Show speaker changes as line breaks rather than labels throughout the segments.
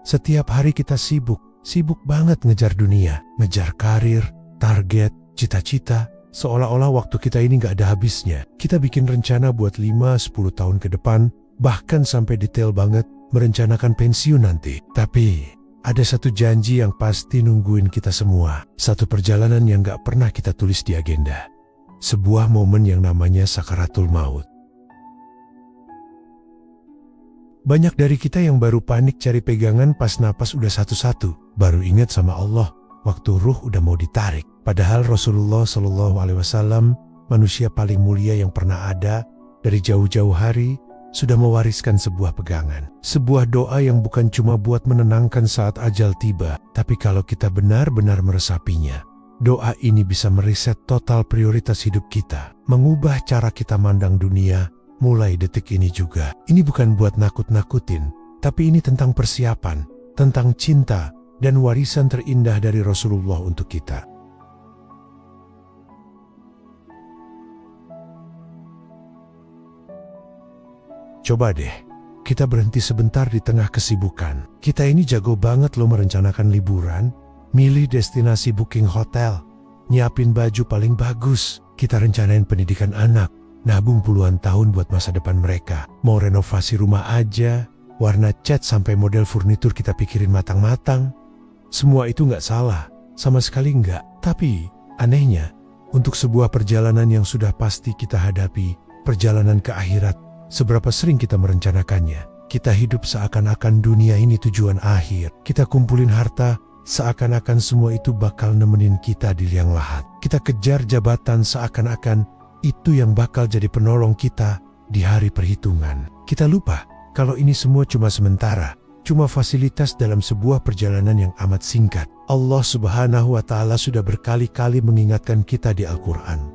Setiap hari kita sibuk banget ngejar dunia, ngejar karir, target, cita-cita. Seolah-olah waktu kita ini gak ada habisnya. Kita bikin rencana buat 5-10 tahun ke depan, bahkan sampai detail banget merencanakan pensiun nanti. Tapi ada satu janji yang pasti nungguin kita semua. Satu perjalanan yang gak pernah kita tulis di agenda. Sebuah momen yang namanya sakaratul maut. Banyak dari kita yang baru panik cari pegangan pas napas udah satu-satu. Baru ingat sama Allah waktu ruh udah mau ditarik. Padahal Rasulullah SAW, manusia paling mulia yang pernah ada, dari jauh-jauh hari sudah mewariskan sebuah pegangan. Sebuah doa yang bukan cuma buat menenangkan saat ajal tiba, tapi kalau kita benar-benar meresapinya, doa ini bisa mereset total prioritas hidup kita, mengubah cara kita mandang dunia. Mulai detik ini juga. Ini bukan buat nakut-nakutin, tapi ini tentang persiapan, tentang cinta, dan warisan terindah dari Rasulullah untuk kita. Coba deh, kita berhenti sebentar di tengah kesibukan. Kita ini jago banget loh merencanakan liburan, milih destinasi, booking hotel, nyiapin baju paling bagus. Kita rencanain pendidikan anak, nabung puluhan tahun buat masa depan mereka. Mau renovasi rumah aja, warna cat sampai model furnitur kita pikirin matang-matang. Semua itu nggak salah, sama sekali nggak. Tapi anehnya, untuk sebuah perjalanan yang sudah pasti kita hadapi, perjalanan ke akhirat, seberapa sering kita merencanakannya. Kita hidup seakan-akan dunia ini tujuan akhir. Kita kumpulin harta, seakan-akan semua itu bakal nemenin kita di liang lahat. Kita kejar jabatan seakan-akan itu yang bakal jadi penolong kita di hari perhitungan. Kita lupa kalau ini semua cuma sementara, cuma fasilitas dalam sebuah perjalanan yang amat singkat. Allah Subhanahu wa Ta'ala sudah berkali-kali mengingatkan kita di Al-Quran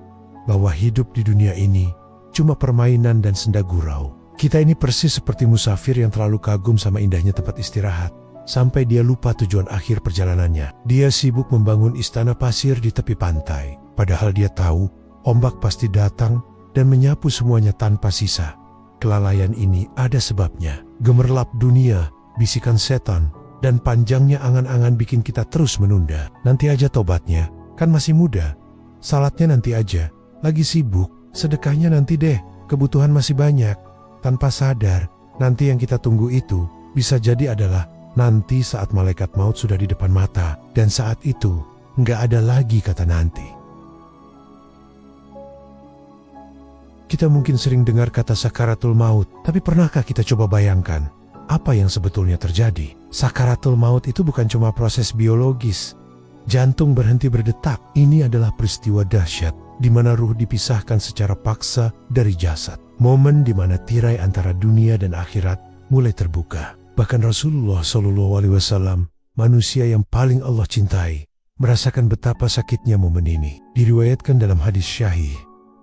bahwa hidup di dunia ini cuma permainan dan senda gurau. Kita ini persis seperti musafir yang terlalu kagum sama indahnya tempat istirahat, sampai dia lupa tujuan akhir perjalanannya. Dia sibuk membangun istana pasir di tepi pantai, padahal dia tahu ombak pasti datang dan menyapu semuanya tanpa sisa. Kelalaian ini ada sebabnya. Gemerlap dunia, bisikan setan, dan panjangnya angan-angan bikin kita terus menunda. Nanti aja tobatnya, kan masih muda. Salatnya nanti aja, lagi sibuk. Sedekahnya nanti deh, kebutuhan masih banyak. Tanpa sadar, nanti yang kita tunggu itu bisa jadi adalah nanti saat malaikat maut sudah di depan mata. Dan saat itu, nggak ada lagi kata nanti. Kita mungkin sering dengar kata sakaratul maut, tapi pernahkah kita coba bayangkan apa yang sebetulnya terjadi? Sakaratul maut itu bukan cuma proses biologis. Jantung berhenti berdetak. Ini adalah peristiwa dahsyat di mana ruh dipisahkan secara paksa dari jasad. Momen di mana tirai antara dunia dan akhirat mulai terbuka. Bahkan Rasulullah SAW, manusia yang paling Allah cintai, merasakan betapa sakitnya momen ini. Diriwayatkan dalam hadis syahih,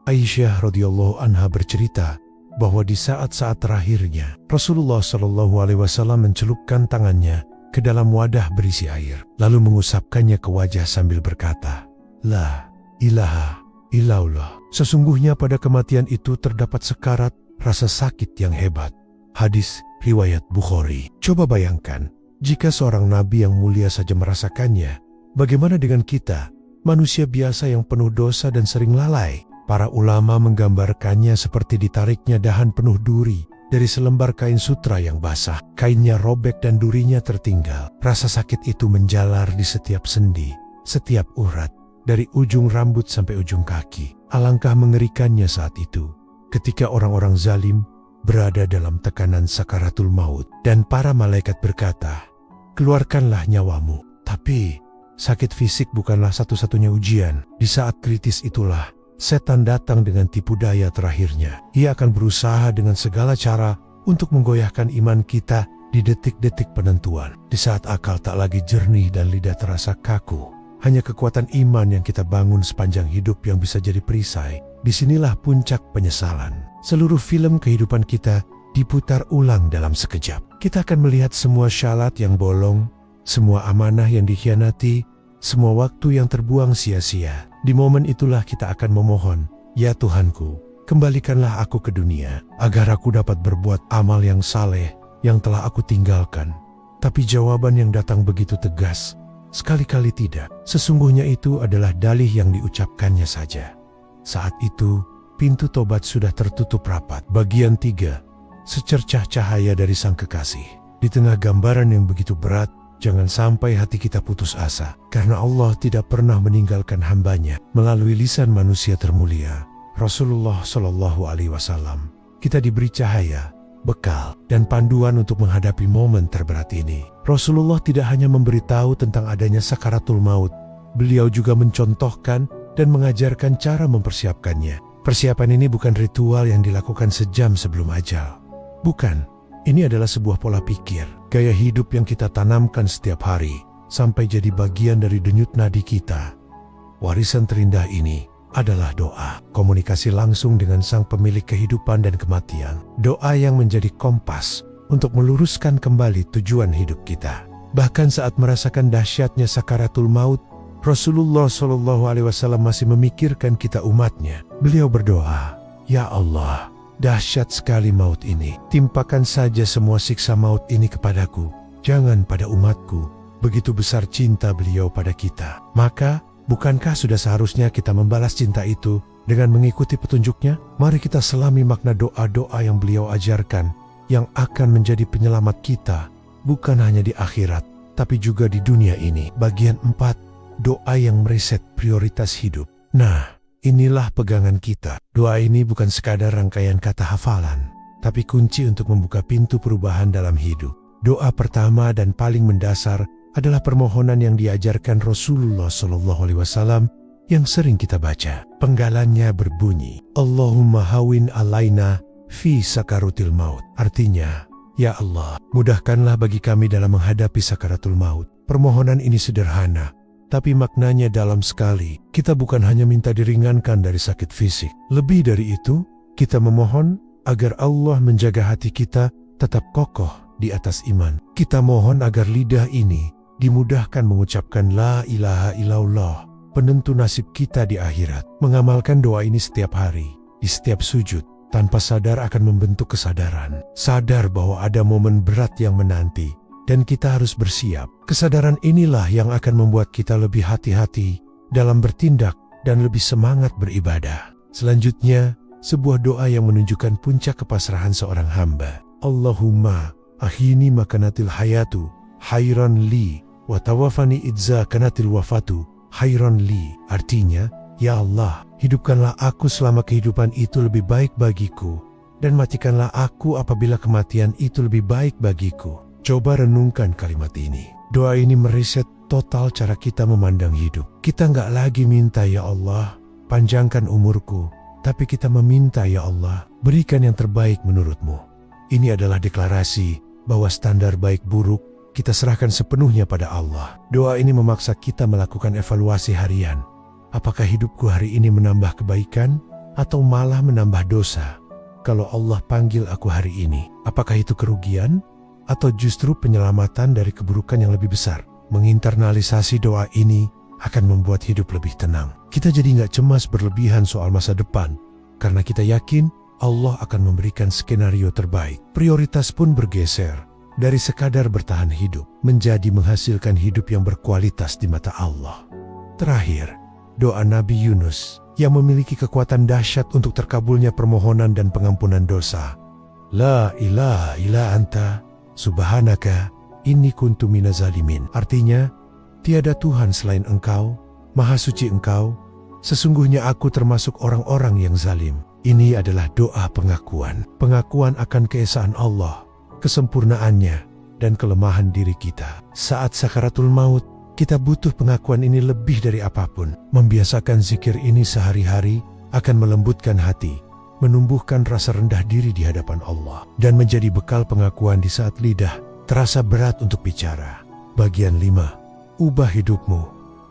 Aisyah radhiyallahu anha bercerita bahwa di saat-saat terakhirnya Rasulullah SAW mencelupkan tangannya ke dalam wadah berisi air, lalu mengusapkannya ke wajah sambil berkata, La ilaha illallah. Sesungguhnya pada kematian itu terdapat sekarat rasa sakit yang hebat. Hadis riwayat Bukhari. Coba bayangkan, jika seorang nabi yang mulia saja merasakannya, bagaimana dengan kita, manusia biasa yang penuh dosa dan sering lalai? Para ulama menggambarkannya seperti ditariknya dahan penuh duri dari selembar kain sutra yang basah. Kainnya robek dan durinya tertinggal. Rasa sakit itu menjalar di setiap sendi, setiap urat, dari ujung rambut sampai ujung kaki. Alangkah mengerikannya saat itu, ketika orang-orang zalim berada dalam tekanan sakaratul maut. Dan para malaikat berkata, keluarkanlah nyawamu. Tapi sakit fisik bukanlah satu-satunya ujian. Di saat kritis itulah, setan datang dengan tipu daya terakhirnya. Ia akan berusaha dengan segala cara untuk menggoyahkan iman kita di detik-detik penentuan. Di saat akal tak lagi jernih dan lidah terasa kaku, hanya kekuatan iman yang kita bangun sepanjang hidup yang bisa jadi perisai. Disinilah puncak penyesalan. Seluruh film kehidupan kita diputar ulang dalam sekejap. Kita akan melihat semua syalat yang bolong, semua amanah yang dikhianati, semua waktu yang terbuang sia-sia. Di momen itulah kita akan memohon, Ya Tuhanku, kembalikanlah aku ke dunia, agar aku dapat berbuat amal yang saleh yang telah aku tinggalkan, Tapi jawaban yang datang begitu tegas, sekali-kali tidak. Sesungguhnya itu adalah dalih yang diucapkannya saja. Saat itu, pintu tobat sudah tertutup rapat. Bagian 3. Secercah cahaya dari Sang Kekasih. Di tengah gambaran yang begitu berat, jangan sampai hati kita putus asa. Karena Allah tidak pernah meninggalkan hambanya. Melalui lisan manusia termulia, Rasulullah Shallallahu Alaihi Wasallam, kita diberi cahaya, bekal, dan panduan untuk menghadapi momen terberat ini. Rasulullah tidak hanya memberitahu tentang adanya sakaratul maut, beliau juga mencontohkan dan mengajarkan cara mempersiapkannya. Persiapan ini bukan ritual yang dilakukan sejam sebelum ajal. Bukan, ini adalah sebuah pola pikir, gaya hidup yang kita tanamkan setiap hari, sampai jadi bagian dari denyut nadi kita. Warisan terindah ini adalah doa, komunikasi langsung dengan Sang Pemilik kehidupan dan kematian. Doa yang menjadi kompas untuk meluruskan kembali tujuan hidup kita. Bahkan saat merasakan dahsyatnya sakaratul maut, Rasulullah Shallallahu Alaihi Wasallam masih memikirkan kita umatnya. Beliau berdoa, "Ya Allah, dahsyat sekali maut ini. Timpakan saja semua siksa maut ini kepadaku, jangan pada umatku." Begitu besar cinta beliau pada kita. Maka, bukankah sudah seharusnya kita membalas cinta itu dengan mengikuti petunjuknya? Mari kita selami makna doa-doa yang beliau ajarkan, yang akan menjadi penyelamat kita, bukan hanya di akhirat, tapi juga di dunia ini. Bagian 4, doa yang mereset prioritas hidup. Nah, inilah pegangan kita. Doa ini bukan sekadar rangkaian kata hafalan, tapi kunci untuk membuka pintu perubahan dalam hidup. Doa pertama dan paling mendasar adalah permohonan yang diajarkan Rasulullah Shallallahu Alaihi Wasallam yang sering kita baca. Penggalannya berbunyi, Allahumma hawin alaina fi sakaratul maut. Artinya, ya Allah, mudahkanlah bagi kami dalam menghadapi sakaratul maut. Permohonan ini sederhana, tapi maknanya dalam sekali. Kita bukan hanya minta diringankan dari sakit fisik. Lebih dari itu, kita memohon agar Allah menjaga hati kita tetap kokoh di atas iman. Kita mohon agar lidah ini dimudahkan mengucapkan la ilaha illallah, penentu nasib kita di akhirat. Mengamalkan doa ini setiap hari, di setiap sujud, tanpa sadar akan membentuk kesadaran. Sadar bahwa ada momen berat yang menanti, dan kita harus bersiap. Kesadaran inilah yang akan membuat kita lebih hati-hati dalam bertindak dan lebih semangat beribadah. Selanjutnya, sebuah doa yang menunjukkan puncak kepasrahan seorang hamba. Allahumma ahini makanatil hayatu hayran li, wa tawafani idza kanatil wafatu hayran li. Artinya, ya Allah, hidupkanlah aku selama kehidupan itu lebih baik bagiku, dan matikanlah aku apabila kematian itu lebih baik bagiku. Coba renungkan kalimat ini. Doa ini mereset total cara kita memandang hidup. Kita nggak lagi minta, ya Allah, panjangkan umurku, tapi kita meminta, ya Allah, berikan yang terbaik menurutmu. Ini adalah deklarasi bahwa standar baik buruk kita serahkan sepenuhnya pada Allah. Doa ini memaksa kita melakukan evaluasi harian. Apakah hidupku hari ini menambah kebaikan atau malah menambah dosa? Kalau Allah panggil aku hari ini, apakah itu kerugian atau justru penyelamatan dari keburukan yang lebih besar? Menginternalisasi doa ini akan membuat hidup lebih tenang. Kita jadi nggak cemas berlebihan soal masa depan, karena kita yakin Allah akan memberikan skenario terbaik. Prioritas pun bergeser dari sekadar bertahan hidup menjadi menghasilkan hidup yang berkualitas di mata Allah. Terakhir, doa Nabi Yunus yang memiliki kekuatan dahsyat untuk terkabulnya permohonan dan pengampunan dosa. La ilaha illa anta subhanaka inni kuntu minaz zalimin. Artinya, tiada Tuhan selain Engkau, Maha Suci Engkau, sesungguhnya aku termasuk orang-orang yang zalim. Ini adalah doa pengakuan. Pengakuan akan keesaan Allah, kesempurnaannya, dan kelemahan diri kita. Saat sakaratul maut, kita butuh pengakuan ini lebih dari apapun. Membiasakan zikir ini sehari-hari akan melembutkan hati, menumbuhkan rasa rendah diri di hadapan Allah, dan menjadi bekal pengakuan di saat lidah terasa berat untuk bicara. Bagian 5. Ubah hidupmu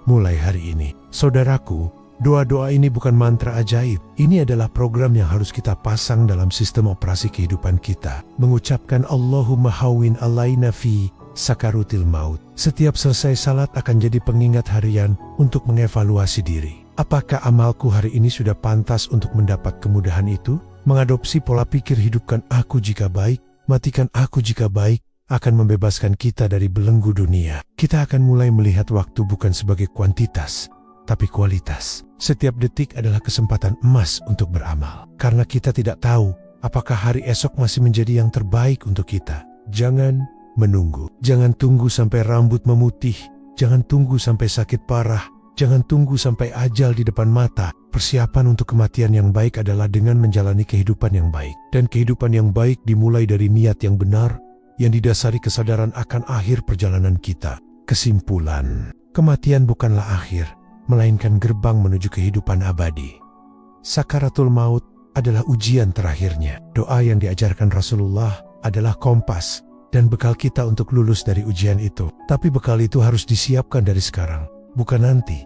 mulai hari ini. Saudaraku, doa-doa ini bukan mantra ajaib. Ini adalah program yang harus kita pasang dalam sistem operasi kehidupan kita. Mengucapkan Allahumma hawin alaina fi sakaratil maut. Setiap selesai salat akan jadi pengingat harian untuk mengevaluasi diri. Apakah amalku hari ini sudah pantas untuk mendapat kemudahan itu? Mengadopsi pola pikir hidupkan aku jika baik, matikan aku jika baik, akan membebaskan kita dari belenggu dunia. Kita akan mulai melihat waktu bukan sebagai kuantitas, tapi kualitas. Setiap detik adalah kesempatan emas untuk beramal. Karena kita tidak tahu apakah hari esok masih menjadi yang terbaik untuk kita. Jangan menunggu. Jangan tunggu sampai rambut memutih. Jangan tunggu sampai sakit parah. Jangan tunggu sampai ajal di depan mata. Persiapan untuk kematian yang baik adalah dengan menjalani kehidupan yang baik. Dan kehidupan yang baik dimulai dari niat yang benar, yang didasari kesadaran akan akhir perjalanan kita. Kesimpulan, kematian bukanlah akhir, melainkan gerbang menuju kehidupan abadi. Sakaratul maut adalah ujian terakhirnya. Doa yang diajarkan Rasulullah adalah kompas dan bekal kita untuk lulus dari ujian itu. Tapi bekal itu harus disiapkan dari sekarang, bukan nanti.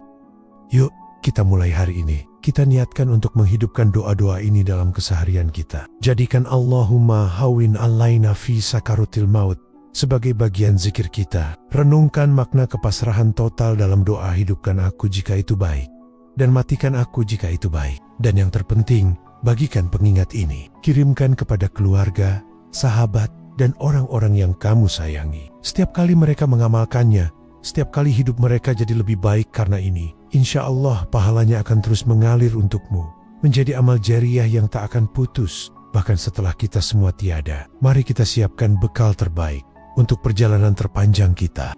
Yuk, kita mulai hari ini. Kita niatkan untuk menghidupkan doa-doa ini dalam keseharian kita. Jadikan Allahumma hawin alaina fi sakaratil maut sebagai bagian zikir kita. Renungkan makna kepasrahan total dalam doa, hidupkan aku jika itu baik, dan matikan aku jika itu baik. Dan yang terpenting, bagikan pengingat ini. Kirimkan kepada keluarga, sahabat, dan orang-orang yang kamu sayangi. Setiap kali mereka mengamalkannya, setiap kali hidup mereka jadi lebih baik karena ini, insya Allah pahalanya akan terus mengalir untukmu, menjadi amal jariah yang tak akan putus, bahkan setelah kita semua tiada. Mari kita siapkan bekal terbaik untuk perjalanan terpanjang kita.